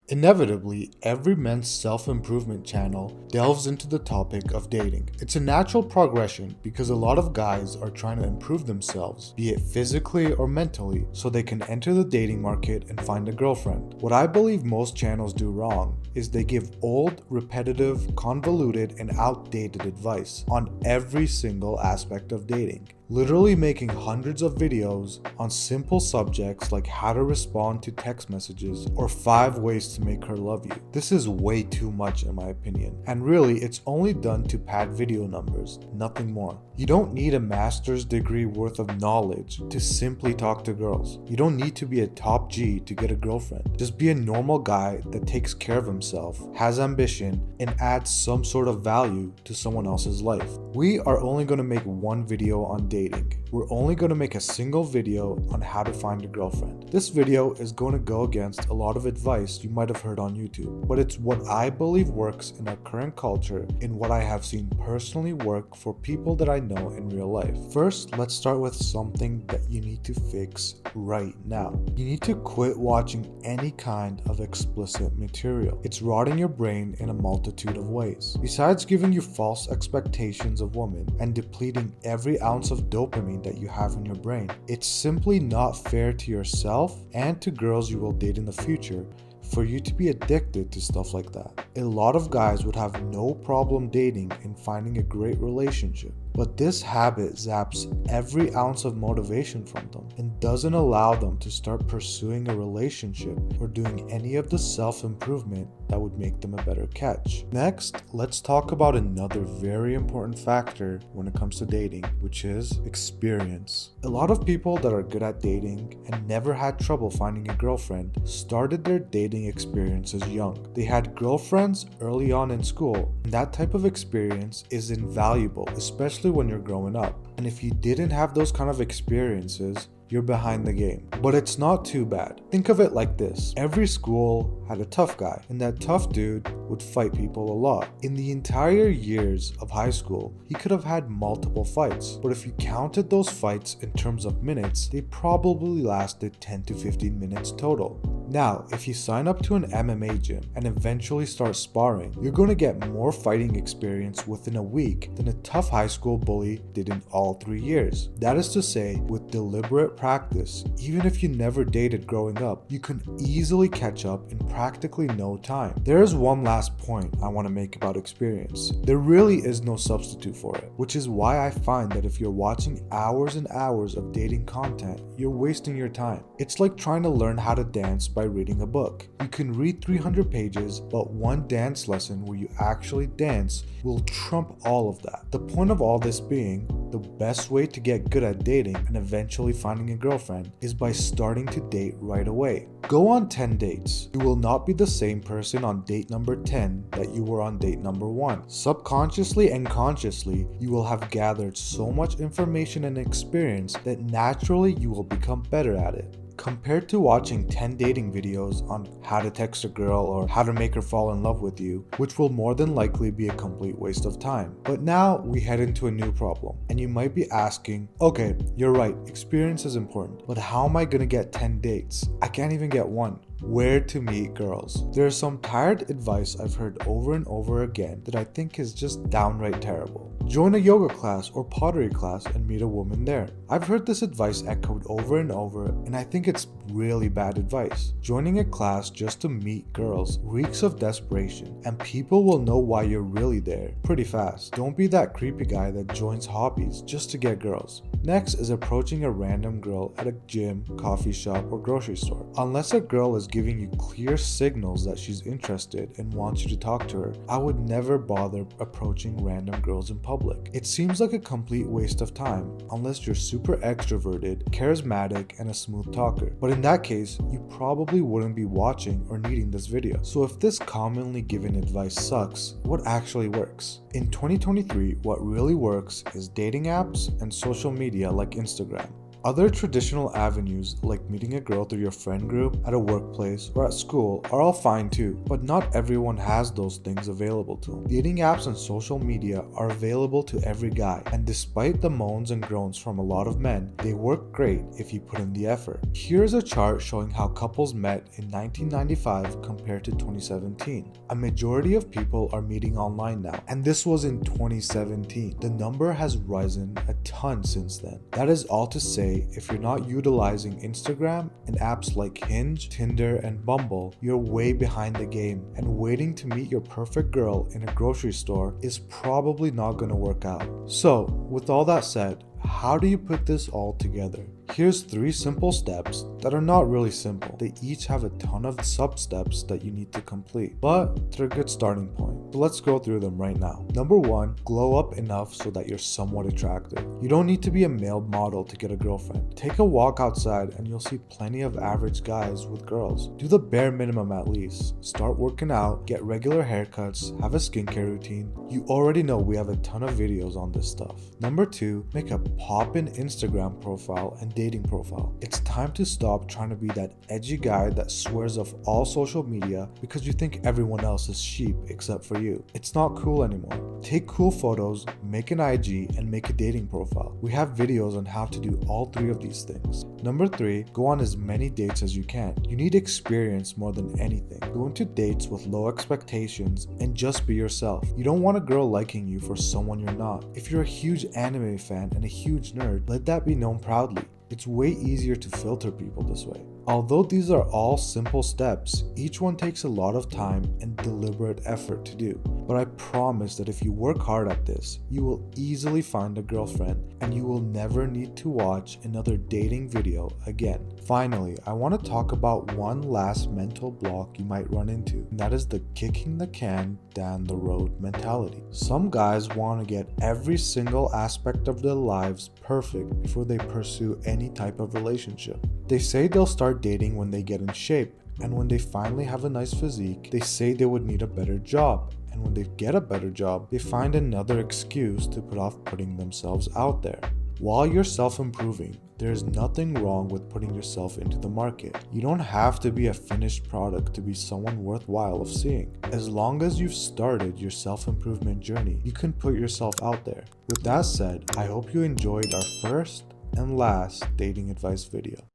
Inevitably, every men's self-improvement channel delves into the topic of dating. It's a natural progression because a lot of guys are trying to improve themselves, be it physically or mentally, so they can enter the dating market and find a girlfriend. What I believe most channels do wrong is they give old, repetitive, convoluted, and outdated advice on every single aspect of dating. Literally making hundreds of videos on simple subjects like how to respond to text messages or 5 ways to make her love you. This is way too much in my opinion, and really it's only done to pad video numbers, nothing more. You don't need a master's degree worth of knowledge to simply talk to girls. You don't need to be a top G to get a girlfriend. Just be a normal guy that takes care of himself, has ambition, and adds some sort of value to someone else's life. We are only going to make one video on dating. We're only going to make a single video on how to find a girlfriend. This video is going to go against a lot of advice you might have heard on YouTube, but it's what I believe works in our current culture and what I have seen personally work for people that I know in real life. First, let's start with something that you need to fix right now. You need to quit watching any kind of explicit material. It's rotting your brain in a multitude of ways. Besides giving you false expectations of women and depleting every ounce of dopamine that you have in your brain, it's simply not fair to yourself and to girls you will date in the future for you to be addicted to stuff like that. A lot of guys would have no problem dating and finding a great relationship, but this habit zaps every ounce of motivation from them and doesn't allow them to start pursuing a relationship or doing any of the self-improvement that would make them a better catch. Next, let's talk about another very important factor when it comes to dating, which is experience. A lot of people that are good at dating and never had trouble finding a girlfriend started their dating experiences young. They had girlfriends early on in school, and that type of experience is invaluable, especially when you're growing up. And if you didn't have those kind of experiences, you're behind the game. But it's not too bad. Think of it like this. Every school had a tough guy, and that tough dude would fight people a lot. In the entire years of high school, he could have had multiple fights, but if you counted those fights in terms of minutes, they probably lasted 10 to 15 minutes total. Now, if you sign up to an MMA gym and eventually start sparring, you're going to get more fighting experience within a week than a tough high school bully did in all 3 years. That is to say, with deliberate practice, even if you never dated growing up, you can easily catch up in practically no time. There is one last point I want to make about experience. There really is no substitute for it, which is why I find that if you're watching hours and hours of dating content, you're wasting your time. It's like trying to learn how to dance by reading a book. You can read 300 pages, but one dance lesson where you actually dance will trump all of that. The point of all this being, the best way to get good at dating and eventually finding a girlfriend is by starting to date right away. Go on 10 dates. You will not be the same person on date number 10 that you were on date number 1. Subconsciously and consciously, you will have gathered so much information and experience that naturally you will become better at it. Compared to watching 10 dating videos on how to text a girl or how to make her fall in love with you, which will more than likely be a complete waste of time. But now we head into a new problem, and you might be asking, okay, you're right, experience is important, but how am I gonna get 10 dates? I can't even get one. Where to meet girls. There's some tired advice I've heard over and over again that I think is just downright terrible. Join a yoga class or pottery class and meet a woman there. I've heard this advice echoed over and over, and I think it's really bad advice. Joining a class just to meet girls reeks of desperation, and people will know why you're really there pretty fast. Don't be that creepy guy that joins hobbies just to get girls. Next is approaching a random girl at a gym, coffee shop, or grocery store. Unless a girl is giving you clear signals that she's interested and wants you to talk to her, I would never bother approaching random girls in public. It seems like a complete waste of time unless you're super extroverted, charismatic, and a smooth talker. But in that case, you probably wouldn't be watching or needing this video. So if this commonly given advice sucks, what actually works? In 2023, what really works is dating apps and social media like Instagram. Other traditional avenues like meeting a girl through your friend group, at a workplace, or at school are all fine too, but not everyone has those things available to them. Dating apps and social media are available to every guy, and despite the moans and groans from a lot of men, they work great if you put in the effort. Here's a chart showing how couples met in 1995 compared to 2017. A majority of people are meeting online now, and this was in 2017. The number has risen a ton since then. That is all to say, if you're not utilizing Instagram and apps like Hinge, Tinder, and Bumble, you're way behind the game, and waiting to meet your perfect girl in a grocery store is probably not going to work out. So, with all that said, how do you put this all together? Here's 3 simple steps that are not really simple. They each have a ton of sub-steps that you need to complete, but they're a good starting point. So let's go through them right now. Number 1, glow up enough so that you're somewhat attractive. You don't need to be a male model to get a girlfriend. Take a walk outside and you'll see plenty of average guys with girls. Do the bare minimum at least. Start working out, get regular haircuts, have a skincare routine. You already know we have a ton of videos on this stuff. Number 2, make a pop-in Instagram profile and dating profile. It's time to stop trying to be that edgy guy that swears off all social media because you think everyone else is sheep except for you. It's not cool anymore. Take cool photos, make an IG, and make a dating profile. We have videos on how to do all 3 of these things. Number 3, go on as many dates as you can. You need experience more than anything. Go into dates with low expectations and just be yourself. You don't want a girl liking you for someone you're not. If you're a huge anime fan and a huge nerd, let that be known proudly. It's way easier to filter people this way. Although these are all simple steps, each one takes a lot of time and deliberate effort to do. But I promise that if you work hard at this, you will easily find a girlfriend and you will never need to watch another dating video again. Finally, I want to talk about one last mental block you might run into, and that is the kicking the can down the road mentality. Some guys want to get every single aspect of their lives perfect before they pursue any type of relationship. They say they'll start dating when they get in shape, and when they finally have a nice physique, they say they would need a better job. And when they get a better job, they find another excuse to put off putting themselves out there. While you're self-improving, there's nothing wrong with putting yourself into the market. You don't have to be a finished product to be someone worthwhile of seeing. As long as you've started your self-improvement journey, you can put yourself out there. With that said, I hope you enjoyed our first and last dating advice video.